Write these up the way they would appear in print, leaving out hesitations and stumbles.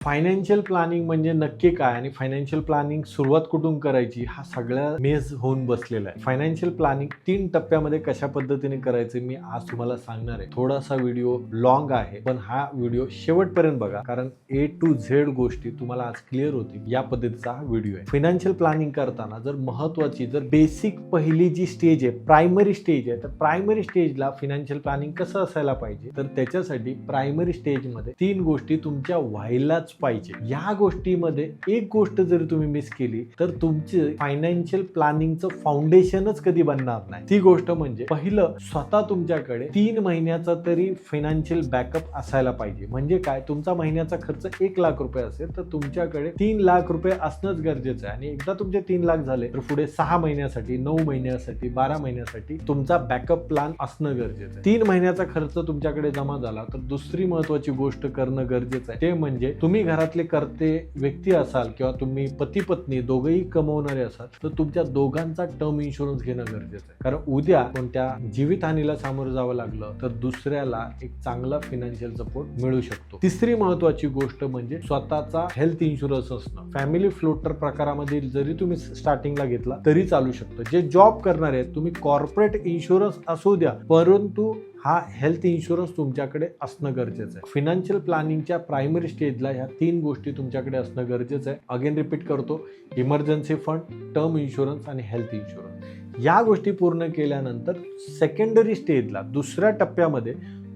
Financial planning म्हणजे नक्की काय आणि फायनान्शियल प्लॅनिंग सुरुवात कुठून करायची हा सगळा मेज होऊन बसलेला आहे. फायनान्शियल प्लॅनिंग 3 टप्प्यामध्ये कशा पद्धतीने करायचे मी आज तुम्हाला सांगणार आहे. थोडासा व्हिडिओ लॉंग आहे पण हा व्हिडिओ शेवटपर्यंत बघा, कारण A to Z गोष्टी तुम्हाला आज क्लिअर होतील या पद्धतीचा हा व्हिडिओ आहे. फायनान्शियल प्लॅनिंग करताना जर महत्त्वाची बेसिक पहिली जी स्टेज आहे, प्रायमरी स्टेज आहे, तर प्रायमरी स्टेजला फायनान्शियल प्लॅनिंग कसं असायला पाहिजे, तर त्याच्यासाठी प्रायमरी स्टेजमध्ये 3 गोष्टी तुमच्या व्हायलाच पाहिजे. या गोष्टीमध्ये एक गोष्ट जर तुम्ही मिस केली तर तुमचे फायनान्शियल प्लॅनिंगचं फाउंडेशनच कधी बनणार नाही. ती गोष्ट म्हणजे पहिलं, स्वतः तुमच्याकडे 3 महिन्याचा तरी फायनान्शियल बॅकअप असायला पाहिजे. म्हणजे काय, तुमचा महिन्याचा खर्च 1 लाख रुपये असेल तर तुमच्याकडे 3 लाख रुपये असणंच गरजेचं आहे. आणि एकदा तुमचे 3 लाख झाले तर पुढे 6 महिन्यासाठी, 9 महिन्यासाठी, 12 महिन्यासाठी तुमचा बॅकअप प्लॅन असणं गरजेचं आहे. 3 महिन्याचा खर्च तुमच्याकडे जमा झाला तर दुसरी महत्वाची गोष्ट करणं गरजेचं आहे. ते म्हणजे तुम्ही घरातले करते व्यक्ती असाल किंवा तुम्ही पती पत्नी दोघेही कमवणारे असाल तर तुमच्या दोघांचा टर्म इन्शुरन्स घेणं गरजेचं आहे. कारण उद्या कोणत्या जीवितहानीला सामोरं जावं लागलं तर दुसऱ्याला एक चांगला फायनान्शियल सपोर्ट मिळू शकतो. तिसरी महत्वाची गोष्ट म्हणजे स्वतःचा हेल्थ इन्शुरन्स असणं. फॅमिली फ्लोटर प्रकारामध्ये जरी तुम्ही स्टार्टिंगला घेतला तरी चालू शकतं. जे जॉब करणारे आहेत, तुम्ही कॉर्पोरेट इन्शुरन्स असू द्या, परंतु हा हेल्थ इन्शुरन्स तुमच्याकडे असणं गरजेचं आहे. फायनान्शियल प्लॅनिंगच्या प्रायमरी स्टेजला ह्या 3 गोष्टी तुमच्याकडे असणं गरजेचं आहे. अगेन रिपीट करतो, इमर्जन्सी फंड, टर्म इन्शुरन्स आणि हेल्थ इन्शुरन्स. या गोष्टी पूर्ण केल्यानंतर सेकंडरी स्टेजला, दुसऱ्या टप्प्यामध्ये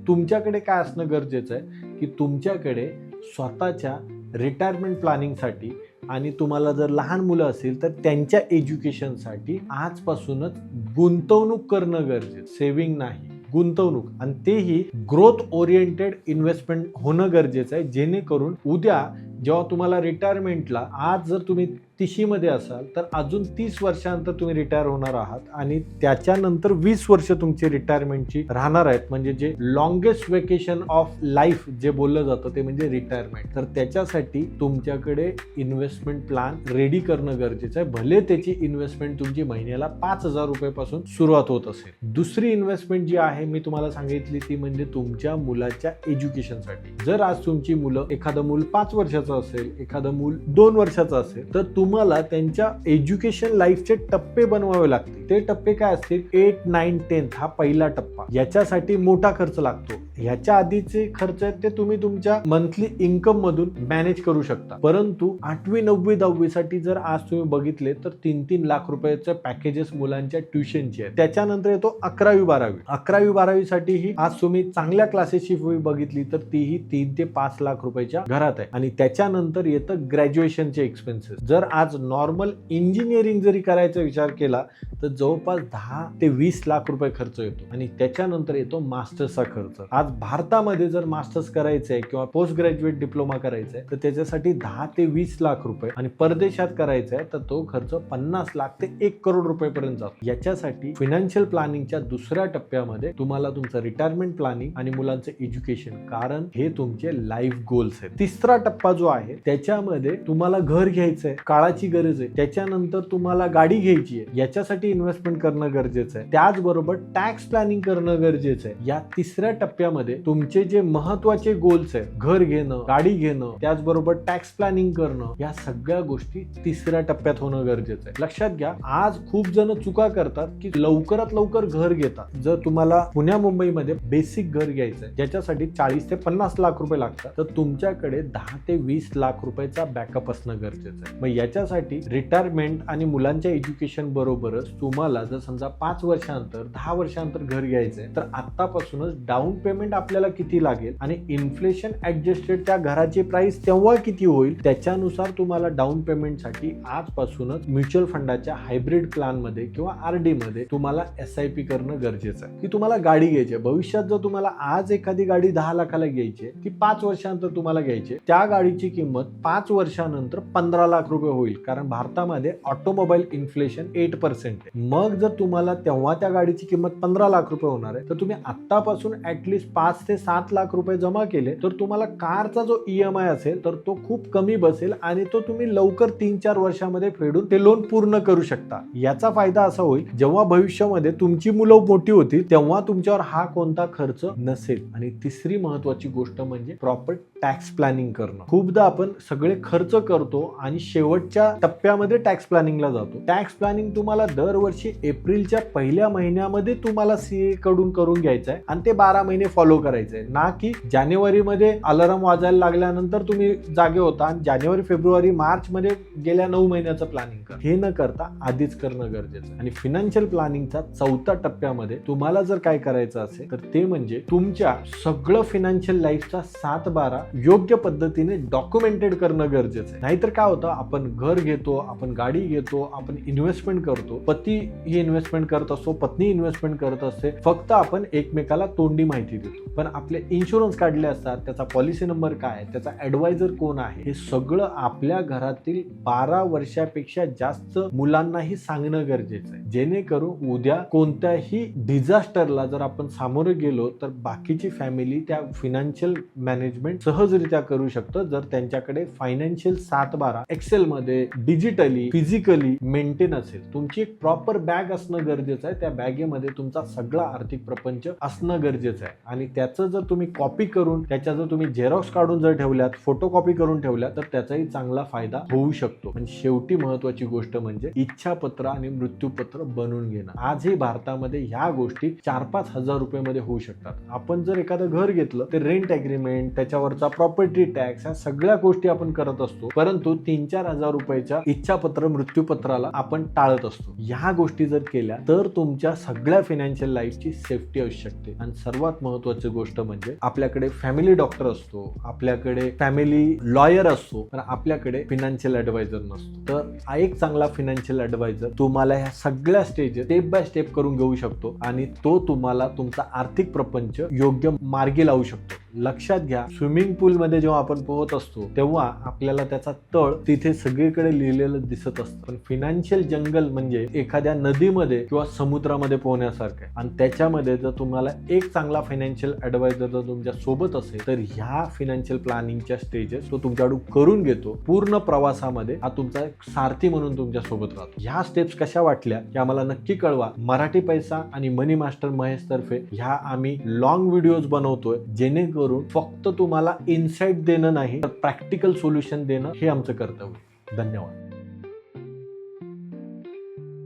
तुमच्याकडे काय असणं गरजेचं आहे की तुमच्याकडे स्वतःच्या रिटायरमेंट प्लॅनिंगसाठी आणि तुम्हाला जर लहान मुलं असेल तर त्यांच्या एज्युकेशनसाठी आजपासूनच गुंतवणूक करणं गरजेचं. सेव्हिंग नाही, गुंतवणूक, आणि तेही ग्रोथ ओरिएंटेड इन्व्हेस्टमेंट होणं गरजेचं आहे. जेणेकरून उद्या जेव्हा तुम्हाला रिटायरमेंटला, आज जर तुम्ही 30 मध्ये असाल तर अजून 30 वर्षानंतर तुम्ही रिटायर होणार आहात आणि त्याच्यानंतर 20 वर्ष तुमची रिटायरमेंटची राहणार आहेत. म्हणजे जे लॉंगेस्ट वेकेशन ऑफ लाईफ जे बोललं जातं ते म्हणजे रिटायरमेंट. तर त्याच्यासाठी तुमच्याकडे इन्व्हेस्टमेंट प्लॅन रेडी करणं गरजेचं आहे. भले त्याची इन्व्हेस्टमेंट तुमची महिन्याला 5,000 रुपयापासून सुरुवात होत असेल. दुसरी इन्व्हेस्टमेंट जी आहे मी तुम्हाला सांगितली ती म्हणजे तुमच्या मुलाच्या एज्युकेशनसाठी. जर आज तुमची मुलं, एखादं मूल 5 वर्षाचं असेल, एखादं मूल 2 वर्षाचं असेल तर तुम्हाला त्यांच्या एज्युकेशन लाईफचे टप्पे बनवावे लागतील. ते टप्पे काय असतील, 8, 9, 10 हा पहिला टप्पा. याच्यासाठी मोठा खर्च लागतो. ह्याच्या आधीचे खर्च आहेत ते तुम्ही तुमच्या मंथली इन्कम मधून मॅनेज करू शकता. परंतु 8वी, 9वी, 10वी साठी जर आज तुम्ही बघितले तर 3-3 लाख रुपयाचे पॅकेजेस मुलांच्या ट्युशनचे आहेत. त्याच्यानंतर येतो 11वी, 12वी. 11वी, 12वी साठीही आज तुम्ही चांगल्या क्लासेसची फी बघितली तर तीही 3 ते 5 लाख रुपयाच्या घरात आहे. आणि त्याच्यानंतर येतं ग्रॅज्युएशनचे एक्सपेन्सेस. जर आज नॉर्मल इंजिनिअरिंग जरी करायचा विचार केला तर जवळपास 10 ते 20 लाख रुपये खर्च येतो. आणि त्याच्यानंतर येतो मास्टर्सचा खर्च. आज भारतामध्ये जर मास्टर्स करायचंय किंवा पोस्ट ग्रॅज्युएट डिप्लोमा करायचंय तर त्याच्यासाठी 10 ते 20 लाख रुपये, आणि परदेशात करायचंय तर तो खर्च 50 लाख ते 1 करोड रुपयेपर्यंत जातो. याच्यासाठी फायनान्शियल प्लॅनिंगच्या दुसऱ्या टप्प्यामध्ये तुम्हाला तुमचं रिटायरमेंट प्लॅनिंग आणि मुलांचं एज्युकेशन, कारण हे तुमचे लाईफ गोल्स आहेत. तिसरा टप्पा जो आहे त्याच्यामध्ये तुम्हाला घर घ्यायचंय, काळाची गरज आहे. त्याच्यानंतर तुम्हाला गाडी घ्यायची आहे, याच्यासाठी इन्व्हेस्टमेंट करणं गरजेचं आहे. त्याचबरोबर टॅक्स प्लॅनिंग करणं गरजेचं आहे. या तिसऱ्या टप्प्यामध्ये तुमचे जे महत्वाचे गोल्स आहेत, घर घेणं, गाडी घेणं, त्याचबरोबर टॅक्स प्लॅनिंग करणं, या सगळ्या गोष्टी तिसऱ्या टप्प्यात होणं गरजेचं आहे. लक्षात घ्या, आज खूप जण चुका करतात की लवकरात लवकर घर घेतात. जर तुम्हाला पुण्या मुंबईमध्ये बेसिक घर घ्यायचंय ज्याच्यासाठी 40 ते 50 लाख रुपये लागतात तर तुमच्याकडे 10 ते 20 लाख रुपयाचा बॅकअप असणं गरजेचं आहे. मग याच्यासाठी रिटायरमेंट आणि मुलांच्या एज्युकेशन बरोबरच तुम्हाला जर समजा 5 वर्षानंतर, 10 वर्षानंतर घर घ्यायचंय तर आतापासूनच डाऊन पेमेंट आपल्याला किती लागेल आणि इन्फ्लेशन ऍडजस्टेड त्या घराची प्राइस तेव्हा किती होईल, त्याच्यानुसार तुम्हाला डाऊन पेमेंटसाठी आजपासूनच म्युच्युअल फंडाच्या हायब्रिड प्लॅन मध्ये किंवा RD मध्ये तुम्हाला SIP करणं गरजेचं आहे. की तुम्हाला गाडी घ्यायची आहे, भविष्यात जर तुम्हाला आज एखादी गाडी 10 लाखाला घ्यायची आहे, ती 5 वर्षानंतर तुम्हाला घ्यायची, त्या गाडीची किंमत 5 वर्षानंतर 15 लाख रुपये होईल. कारण भारतामध्ये ऑटोमोबाईल इन्फ्लेशन 8% आहे. मग जर तुम्हाला तेव्हा त्या गाडीची किंमत 15 लाख रुपये होणार आहे, तर तुम्ही आत्तापासून ऍटलिस्ट 5 ते 7 लाख रुपये जमा केले तर तुम्हाला कारचा जो EMI असेल तर तो खूप कमी बसेल आणि तो तुम्ही लवकर 3-4 वर्षामध्ये फेडून ते लोन पूर्ण करू शकता. याचा फायदा असा होईल, जेव्हा भविष्यामध्ये तुमची मुलं मोठी होतील तेव्हा तुमच्यावर हा कोणता खर्च नसेल. आणि तिसरी महत्वाची गोष्ट म्हणजे प्रॉपर टॅक्स प्लॅनिंग करणं. खूपदा आपण सगळे खर्च करतो आणि शेवटच्या टप्प्यामध्ये टॅक्स प्लॅनिंगला जातो. टॅक्स प्लॅनिंग तुम्हाला दरवर्षी एप्रिलच्या पहिल्या महिन्यामध्ये तुम्हाला CA कडून करून घ्यायचं आहे आणि ते 12 महिने फॉलो करायचंय, ना की जानेवारीमध्ये अलार्म वाजायला लागल्यानंतर तुम्ही जागे होता आणि जानेवारी, फेब्रुवारी, मार्च मध्ये गेल्या 9 महिन्याचं प्लॅनिंग कर. हे न करता आधीच करणं गरजेचं आहे. आणि फायनान्शियल प्लॅनिंगचा 4थ्या टप्प्यामध्ये तुम्हाला जर काय करायचं असेल तर ते म्हणजे तुमच्या सगळं फायनान्शियल लाईफचा 7/12 योग्य पद्धतीने डॉक्युमेंटेड करणं गरजेचं आहे. नाहीतर काय होतं, आपण घर घेतो, आपण गाडी घेतो, आपण इन्व्हेस्टमेंट करतो, पती ही इन्व्हेस्टमेंट करत असतो, पत्नी इन्व्हेस्टमेंट करत असते, फक्त आपण एकमेकाला तोंडी माहिती देतो. पण आपले इन्शुरन्स काढले असतात, त्याचा पॉलिसी नंबर काय, त्याचा ऍडवायझर कोण आहे, हे सगळं आपल्या घरातील 12 वर्षापेक्षा जास्त मुलांनाही सांगणं गरजेचं आहे. जेणेकरून उद्या कोणत्याही डिझास्टरला जर आपण सामोरे गेलो तर बाकीची फॅमिली त्या फायनान्शियल मॅनेजमेंट सहजरित्या करू शकतं, जर त्यांच्याकडे फायनान्शियल 7/12 एक्सेल मध्ये डिजिटली, फिजिकली मेंटेन असेल. तुमची एक प्रॉपर बॅग असणं गरजेचं आहे. त्या बॅगेमध्ये तुमचा सगळा आर्थिक प्रपंच असणं गरजेचं आहे. आणि त्याचं जर तुम्ही कॉपी करून, त्याच्या जर तुम्ही झेरॉक्स काढून जर ठेवल्यात, फोटो कॉपी करून ठेवल्या तर त्याचाही चांगला फायदा होऊ शकतो. म्हणजे शेवटी महत्वाची गोष्ट म्हणजे इच्छापत्र आणि मृत्यूपत्र बनवून घेणं. आजही भारतामध्ये ह्या गोष्टी 4-5 हजार रुपयामध्ये होऊ शकतात. आपण जर एखादं घर घेतलं तर रेंट अग्रीमेंट, त्याच्यावरचा प्रॉपर्टी टॅक्स, ह्या सगळ्या गोष्टी आपण करत असतो, परंतु 3-4 हजार रुपयाच्या इच्छापत्र मृत्यूपत्राला आपण टाळत असतो. ह्या गोष्टी जर केल्या तर तुमच्या सगळ्या फायनान्शियल लाईफची सेफ्टी असू शकते. आणि सर्वात महत्वाची गोष्ट म्हणजे आपल्याकडे फॅमिली डॉक्टर असतो, आपल्याकडे फॅमिली लॉयर असतो, पण आपल्याकडे फायनान्शियल ऍडवायझर नसतो. तर एक चांगला फायनान्शियल ऍडवायझर तुम्हाला ह्या सगळ्या स्टेप बाय स्टेप करून घेऊ शकतो आणि तो तुम्हाला तुमचा आर्थिक प्रपंच योग्य मार्गी लावू शकतो. लक्षात घ्या, स्विमिंग पूल मध्ये जेव्हा आपण पोहत असतो तेव्हा आपल्याला त्याचा तळ तिथे सगळीकडे लिहिलेलं दिसत असतं, पण फायनान्शियल जंगल म्हणजे एखाद्या नदीमध्ये किंवा समुद्रामध्ये पोहण्यासारखं आहे. आणि त्याच्यामध्ये जर तुम्हाला एक चांगला फायनान्शियल ऍडवायझर जर तुमच्या सोबत असेल तर ह्या फायनान्शियल प्लॅनिंगच्या स्टेजेस तो तुमच्याकडून करून घेतो. पूर्ण प्रवासामध्ये हा तुमचा एक सारथी म्हणून तुमच्या सोबत राहतो. ह्या स्टेप्स कशा वाटल्या हे आम्हाला नक्की कळवा. मराठी पैसा आणि मनी मास्टर महेश तर्फे ह्या आम्ही लॉंग व्हिडिओज बनवतोय, जेणेकरून फक्त तुम्हाला इन्साइट देणं नाही तर प्रॅक्टिकल सोल्युशन देणं हे आमचं कर्तव्य. धन्यवाद.